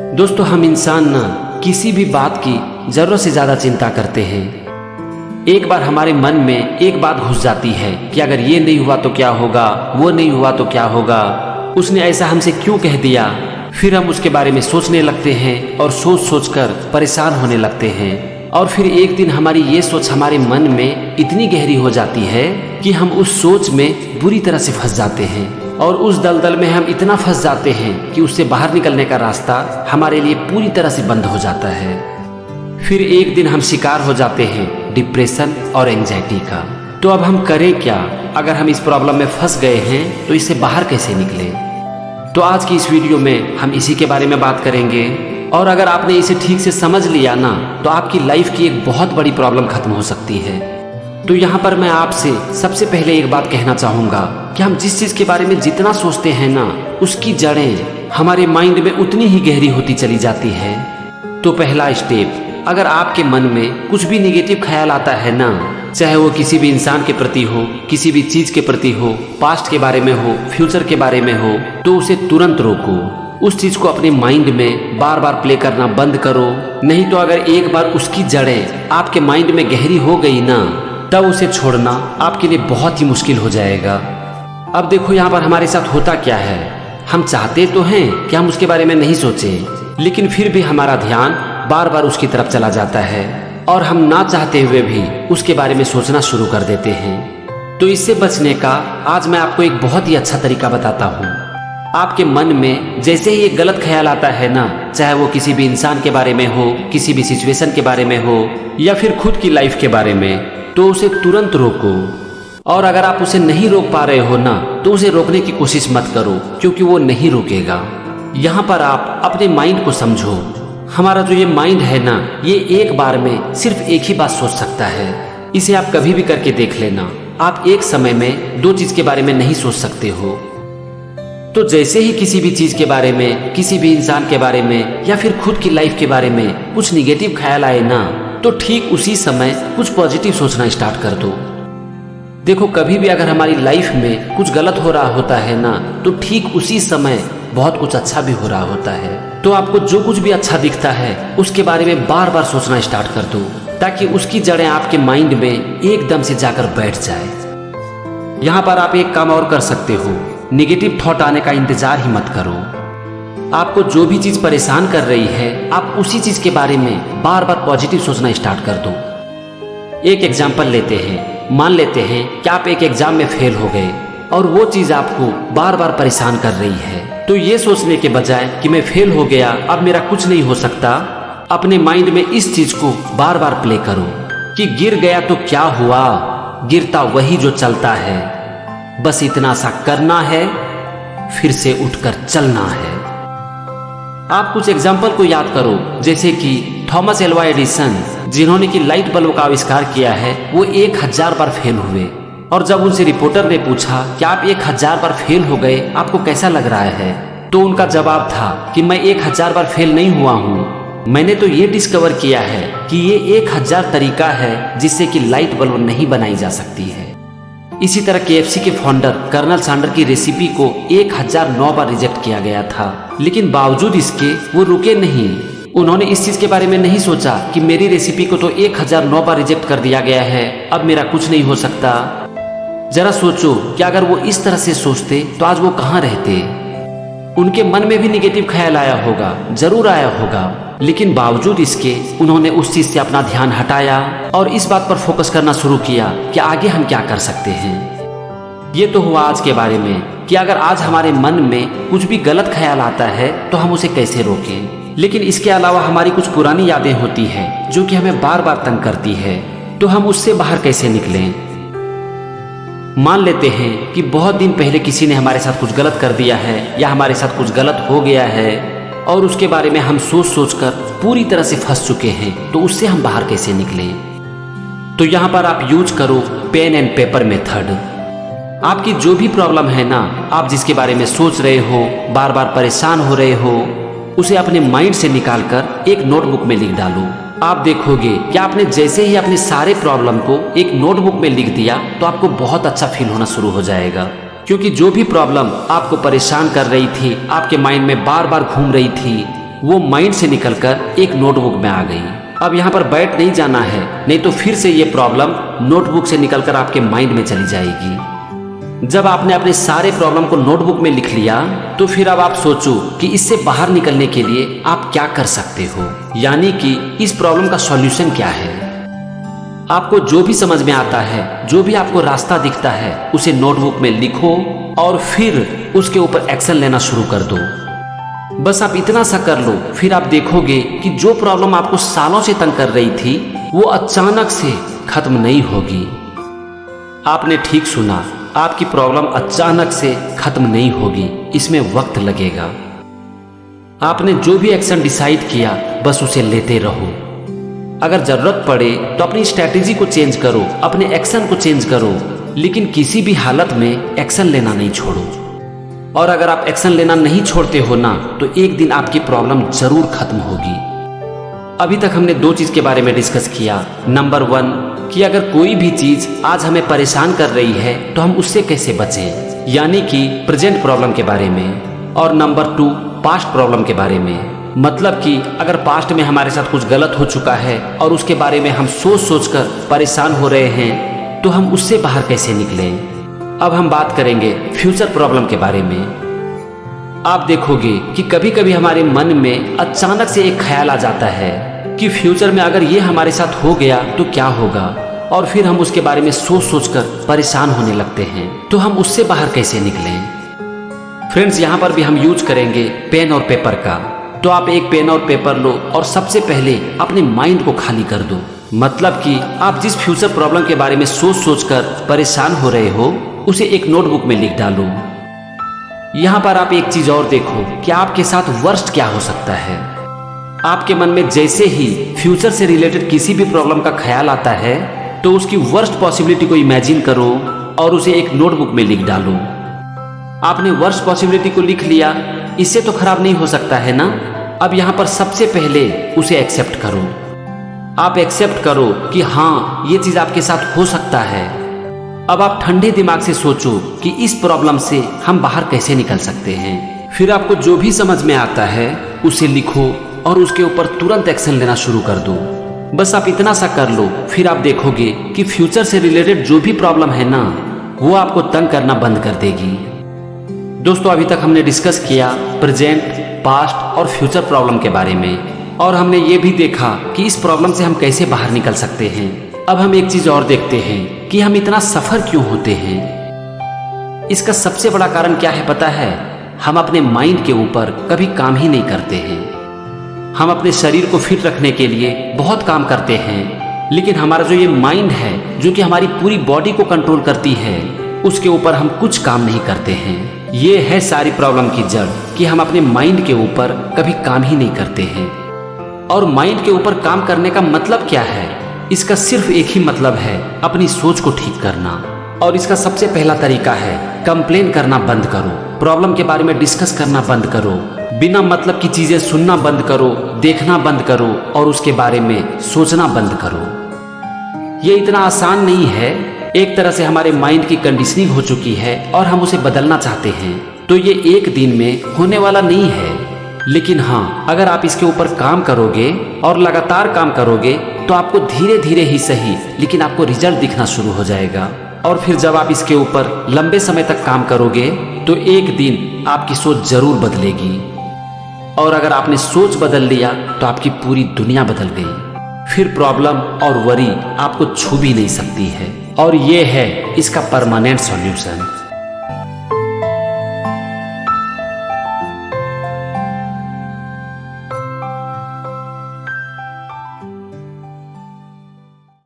दोस्तों, हम इंसान ना किसी भी बात की जरूरत से ज्यादा चिंता करते हैं। एक बार हमारे मन में एक बात घुस जाती है कि अगर ये नहीं हुआ तो क्या होगा, वो नहीं हुआ तो क्या होगा, उसने ऐसा हमसे क्यों कह दिया। फिर हम उसके बारे में सोचने लगते हैं और सोच सोच कर परेशान होने लगते हैं। और फिर एक दिन हमारी ये सोच हमारे मन में इतनी गहरी हो जाती है कि हम उस सोच में बुरी तरह से फंस जाते हैं और उस दलदल में हम इतना फंस जाते हैं कि उससे बाहर निकलने का रास्ता हमारे लिए पूरी तरह से बंद हो जाता है। फिर एक दिन हम शिकार हो जाते हैं डिप्रेशन और एंजाइटी का। तो अब हम करें क्या? अगर हम इस प्रॉब्लम में फंस गए हैं तो इससे बाहर कैसे निकलें? तो आज की इस वीडियो में हम इसी के बारे में बात करेंगे। और अगर आपने इसे ठीक से समझ लिया ना, तो आपकी लाइफ की एक बहुत बड़ी प्रॉब्लम खत्म हो सकती है। तो यहाँ पर मैं आपसे सबसे पहले एक बात कहना चाहूँगा कि हम जिस चीज़ के बारे में जितना सोचते हैं ना, उसकी जड़ें हमारे माइंड में उतनी ही गहरी होती चली जाती है। तो पहला स्टेप, अगर आपके मन में कुछ भी निगेटिव ख्याल आता है ना, चाहे वो किसी भी इंसान के प्रति हो, किसी भी चीज़ के प्रति हो, पास्ट के बारे में हो, फ्यूचर के बारे में हो, तो उसे तुरंत रोको। उस चीज़ को अपने माइंड में बार बार प्ले करना बंद करो। नहीं तो अगर एक बार उसकी जड़ें आपके माइंड में गहरी हो गई ना, तब उसे छोड़ना आपके लिए बहुत ही मुश्किल हो जाएगा। अब देखो यहाँ पर हमारे साथ होता क्या है, हम चाहते तो हैं कि हम उसके बारे में नहीं सोचें, लेकिन फिर भी हमारा ध्यान बार बार उसकी तरफ चला जाता है और हम ना चाहते हुए भी उसके बारे में सोचना शुरू कर देते हैं। तो इससे बचने का आज मैं आपको एक बहुत ही अच्छा तरीका बताता हूँ। आपके मन में जैसे ही एक गलत ख्याल आता है ना, चाहे वो किसी भी इंसान के बारे में हो, किसी भी सिचुएशन के बारे में हो, या फिर खुद की लाइफ के बारे में, तो उसे तुरंत रोको। और अगर आप उसे नहीं रोक पा रहे हो ना, तो उसे रोकने की कोशिश मत करो, क्योंकि वो नहीं रुकेगा। यहाँ पर आप अपने माइंड को समझो। हमारा जो ये माइंड है ना, ये एक बार में सिर्फ एक ही बात सोच सकता है। इसे आप कभी भी करके देख लेना। आप एक समय में दो चीज के बारे में नहीं सोच सकते हो। तो जैसे ही किसी भी चीज के बारे में, किसी भी इंसान के बारे में, या फिर खुद की लाइफ के बारे में कुछ निगेटिव ख्याल आए ना, तो ठीक उसी समय कुछ पॉजिटिव सोचना स्टार्ट कर दो। देखो, कभी भी अगर हमारी लाइफ में कुछ गलत हो रहा होता है ना, तो ठीक उसी समय बहुत कुछ अच्छा भी हो रहा होता है। तो आपको जो कुछ भी अच्छा दिखता है उसके बारे में बार बार सोचना स्टार्ट कर दो, ताकि उसकी जड़ें आपके माइंड में एकदम से जाकर बैठ जाए। यहाँ पर आप एक काम और कर सकते हो, निगेटिव थॉट आने का इंतजार ही मत करो। आपको जो भी चीज परेशान कर रही है, आप उसी चीज के बारे में बार बार पॉजिटिव सोचना स्टार्ट कर दो। एक एग्जाम्पल लेते हैं। मान लेते हैं कि आप एक एग्जाम में फेल हो गए और वो चीज आपको बार बार परेशान कर रही है। तो ये सोचने के बजाय कि मैं फेल हो गया, अब मेरा कुछ नहीं हो सकता, अपने माइंड में इस चीज को बार बार प्ले करो कि गिर गया तो क्या हुआ, गिरता वही जो चलता है, बस इतना सा करना है, फिर से उठकर चलना है। आप कुछ एग्जाम्पल को याद करो, जैसे कि थॉमस एल्वा एडिसन, जिन्होंने की लाइट बल्ब का आविष्कार किया है, वो 1000 बार फेल हुए। और जब उनसे रिपोर्टर ने पूछा कि आप 1000 बार फेल हो गए, आपको कैसा लग रहा है, तो उनका जवाब था कि मैं 1000 बार फेल नहीं हुआ हूँ, मैंने तो ये डिस्कवर किया है कि ये 1000 तरीका है जिससे कि लाइट बल्ब नहीं बनाई जा सकती है। इसी तरह KFC के फाउंडर कर्नल सैंडर की रेसिपी को 1009 बार रिजेक्ट किया गया था, लेकिन बावजूद इसके वो रुके नहीं। उन्होंने इस चीज के बारे में नहीं सोचा कि मेरी रेसिपी को तो 1009 बार रिजेक्ट कर दिया गया है, अब मेरा कुछ नहीं हो सकता। जरा सोचो कि अगर वो इस तरह से सोचते तो आज वो कहाँ रहते। उनके मन में भी निगेटिव ख्याल आया होगा, जरूर आया होगा, लेकिन बावजूद इसके उन्होंने उस चीज से अपना ध्यान हटाया और इस बात पर फोकस करना शुरू किया कि आगे हम क्या कर सकते हैं। ये तो हुआ आज के बारे में कि अगर आज हमारे मन में कुछ भी गलत ख्याल आता है तो हम उसे कैसे रोकें। लेकिन इसके अलावा हमारी कुछ पुरानी यादें होती हैं जो कि हमें बार बार तंग करती है, तो हम उससे बाहर कैसे निकलें। मान लेते हैं कि बहुत दिन पहले किसी ने हमारे साथ कुछ गलत कर दिया है, या हमारे साथ कुछ गलत हो गया है, और उसके बारे में हम सोच सोच कर पूरी तरह से फंस चुके हैं, तो उससे हम बाहर कैसे निकलें। तो यहाँ पर आप यूज करो पेन एंड पेपर मेथड। आपकी जो भी प्रॉब्लम है ना, आप जिसके बारे में सोच रहे हो, बार बार परेशान हो रहे हो, उसे अपने माइंड से निकालकर एक नोटबुक में लिख डालो। आप देखोगे कि आपने जैसे ही अपने सारे प्रॉब्लम को एक नोटबुक में लिख दिया, तो आपको बहुत अच्छा फील होना शुरू हो जाएगा। क्योंकि जो भी प्रॉब्लम आपको परेशान कर रही थी, आपके माइंड में बार बार घूम रही थी, वो माइंड से निकलकर एक नोटबुक में आ गई। अब यहाँ पर बैठ नहीं जाना है, नहीं तो फिर से ये प्रॉब्लम नोटबुक से निकलकर आपके माइंड में चली जाएगी। जब आपने अपने सारे प्रॉब्लम को नोटबुक में लिख लिया तो फिर अब आप सोचो कि इससे बाहर निकलने के लिए आप क्या कर सकते हो, यानी कि इस प्रॉब्लम का सॉल्यूशन क्या है। आपको जो भी समझ में आता है, जो भी आपको रास्ता दिखता है, उसे नोटबुक में लिखो और फिर उसके ऊपर एक्शन लेना शुरू कर दो। बस आप इतना सा कर लो, फिर आप देखोगे कि जो प्रॉब्लम आपको सालों से तंग कर रही थी वो अचानक से खत्म नहीं होगी। आपने ठीक सुना, आपकी प्रॉब्लम अचानक से खत्म नहीं होगी, इसमें वक्त लगेगा। आपने जो भी एक्शन डिसाइड किया बस उसे लेते रहो। अगर जरूरत पड़े तो अपनी स्ट्रैटेजी को चेंज करो, अपने एक्शन को चेंज करो, लेकिन किसी भी हालत में एक्शन लेना नहीं छोड़ो। और अगर आप एक्शन लेना नहीं छोड़ते हो ना, तो एक दिन आपकी प्रॉब्लम जरूर खत्म होगी। अभी तक हमने दो चीज के बारे में डिस्कस किया। नंबर 1 कि अगर कोई भी चीज आज हमें परेशान कर रही है तो हम उससे कैसे बचें, यानी कि प्रेजेंट प्रॉब्लम के बारे में। और नंबर 2 पास्ट प्रॉब्लम के बारे में, मतलब कि अगर पास्ट में हमारे साथ कुछ गलत हो चुका है और उसके बारे में हम सोच सोच कर परेशान हो रहे हैं तो हम उससे बाहर कैसे निकलें। अब हम बात करेंगे फ्यूचर प्रॉब्लम के बारे में। आप देखोगे कि कभी कभी हमारे मन में अचानक से एक ख्याल आ जाता है कि फ्यूचर में अगर ये हमारे साथ हो गया तो क्या होगा, और फिर हम उसके बारे में सोच सोच कर परेशान होने लगते हैं। तो हम उससे बाहर कैसे निकलें। फ्रेंड्स, यहाँ पर भी हम यूज करेंगे पेन और पेपर का। तो आप एक पेन और पेपर लो और सबसे पहले अपने माइंड को खाली कर दो। मतलब कि आप जिस फ्यूचर प्रॉब्लम के बारे में सोच सोच कर परेशान हो रहे हो उसे एक नोटबुक में लिख डालो। यहाँ पर आप एक चीज और देखो कि आपके साथ वर्स्ट क्या हो सकता है। आपके मन में जैसे ही फ्यूचर से रिलेटेड किसी भी प्रॉब्लम का ख्याल आता है तो उसकी वर्स्ट पॉसिबिलिटी को इमेजिन करो और उसे एक नोटबुक में लिख डालो। आपने वर्स्ट पॉसिबिलिटी को लिख लिया, इससे तो खराब नहीं हो सकता है ना। अब यहाँ पर सबसे पहले उसे एक्सेप्ट करो। आप एक्सेप्ट करो कि हाँ, ये चीज आपके साथ हो सकता है। अब आप ठंडे दिमाग से सोचो कि इस प्रॉब्लम से हम बाहर कैसे निकल सकते हैं। फिर आपको जो भी समझ में आता है उसे लिखो और उसके ऊपर तुरंत एक्शन लेना शुरू कर दो। बस आप इतना सा कर लो, फिर आप देखोगे कि फ्यूचर से रिलेटेड जो भी प्रॉब्लम है ना, वो आपको तंग करना बंद कर देगी। दोस्तों, अभी तक हमने डिस्कस किया प्रेजेंट, पास्ट और फ्यूचर प्रॉब्लम के बारे में, और हमने ये भी देखा कि इस प्रॉब्लम से हम कैसे बाहर निकल सकते हैं। अब हम एक चीज और देखते हैं कि हम इतना सफर क्यों होते हैं। इसका सबसे बड़ा कारण क्या है पता है? हम अपने माइंड के ऊपर कभी काम ही नहीं करते हैं। हम अपने शरीर को फिट रखने के लिए बहुत काम करते हैं, लेकिन हमारा जो ये माइंड है, जो कि हमारी पूरी बॉडी को कंट्रोल करती है, उसके ऊपर हम कुछ काम नहीं करते हैं। ये है सारी प्रॉब्लम की जड़ कि हम अपने माइंड के ऊपर कभी काम ही नहीं करते हैं। और माइंड के ऊपर काम करने का मतलब क्या है? इसका सिर्फ एक ही मतलब है, अपनी सोच को ठीक करना। और इसका सबसे पहला तरीका है कंप्लेन करना बंद करो, प्रॉब्लम के बारे में डिस्कस करना बंद करो, बिना मतलब की चीजें सुनना बंद करो, देखना बंद करो और उसके बारे में सोचना बंद करो। ये इतना आसान नहीं है। एक तरह से हमारे माइंड की कंडीशनिंग हो चुकी है और हम उसे बदलना चाहते हैं, तो ये एक दिन में होने वाला नहीं है। लेकिन हाँ, अगर आप इसके ऊपर काम करोगे और लगातार काम करोगे तो आपको धीरे धीरे ही सही, लेकिन आपको रिजल्ट दिखना शुरू हो जाएगा। और फिर जब आप इसके ऊपर लंबे समय तक काम करोगे तो एक दिन आपकी सोच जरूर बदलेगी। और अगर आपने सोच बदल लिया तो आपकी पूरी दुनिया बदल गई। फिर प्रॉब्लम और वरी आपको छू भी नहीं सकती है। और ये है इसका परमानेंट सॉल्यूशन।